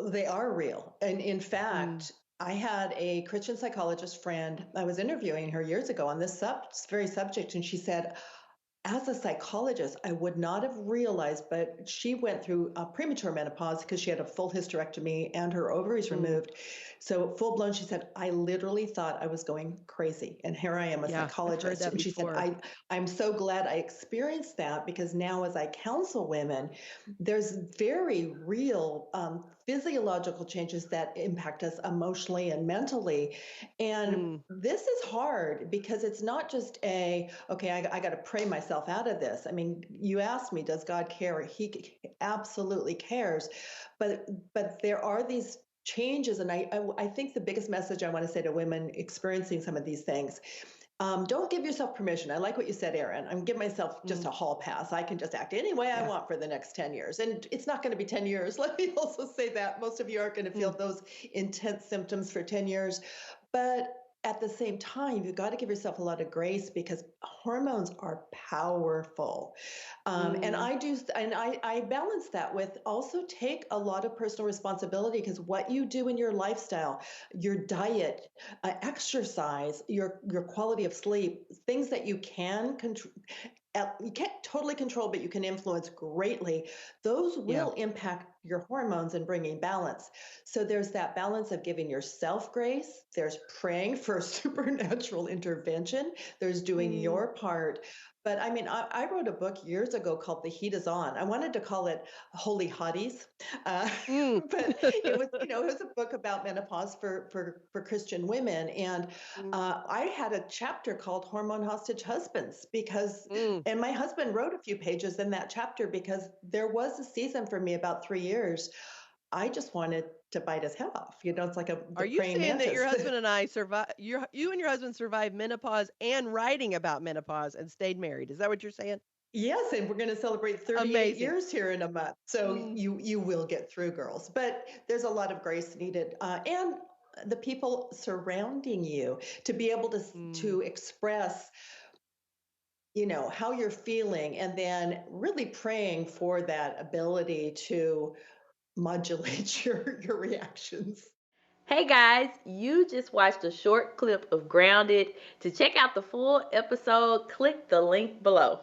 They are real. And in Mm. fact, I had a Christian psychologist friend. I was interviewing her years ago on this very subject, and she said, as a psychologist, I would not have realized, but she went through a premature menopause because she had a full hysterectomy and her ovaries Mm. removed. So full blown, she said, I literally thought I was going crazy. And here I am, a Yeah, I've heard psychologist. that And she said, before. I'm so glad I experienced that because now as I counsel women, there's very real physiological changes that impact us emotionally and mentally. And Mm. this is hard because it's not just okay, I got to pray myself out of this. I mean, you asked me, does God care? Absolutely cares. But there are these changes. And I think the biggest message I want to say to women experiencing some of these things, don't give yourself permission. I like what you said, Erin. I'm giving myself just Mm. a hall pass. I can just act any way I Yeah. want for the next 10 years. And it's not going to be 10 years. Let me also say that most of you aren't going to feel Mm. those intense symptoms for 10 years. But at the same time, you've got to give yourself a lot of grace because hormones are powerful. And Mm. I balance that with also take a lot of personal responsibility because what you do in your lifestyle, your diet, exercise, your quality of sleep, things that you can control, you can't totally control, but you can influence greatly. Those Yeah. will impact your hormones and bringing balance. So there's that balance of giving yourself grace. There's praying for supernatural intervention. There's doing Mm. your part. But I mean, I wrote a book years ago called The Heat Is On. I wanted to call it Holy Hotties, uh, Mm. but it was, it was a book about menopause for Christian women, and Mm. I had a chapter called Hormone Hostage Husbands because Mm. and my husband wrote a few pages in that chapter because there was a season for me about 3 years. I just wanted to bite his head off. It's like Are the you praying saying that your mantis. husband and I survive you and your husband survived menopause and writing about menopause and stayed married? Is that what you're saying? Yes, and we're going to celebrate 38 Amazing. years here in a month. So Mm. you will get through, girls. But there's a lot of grace needed, and the people surrounding you to be able Mm. to express how you're feeling, and then really praying for that ability to modulate your reactions. Hey guys, you just watched a short clip of Grounded. To check out the full episode, click the link below.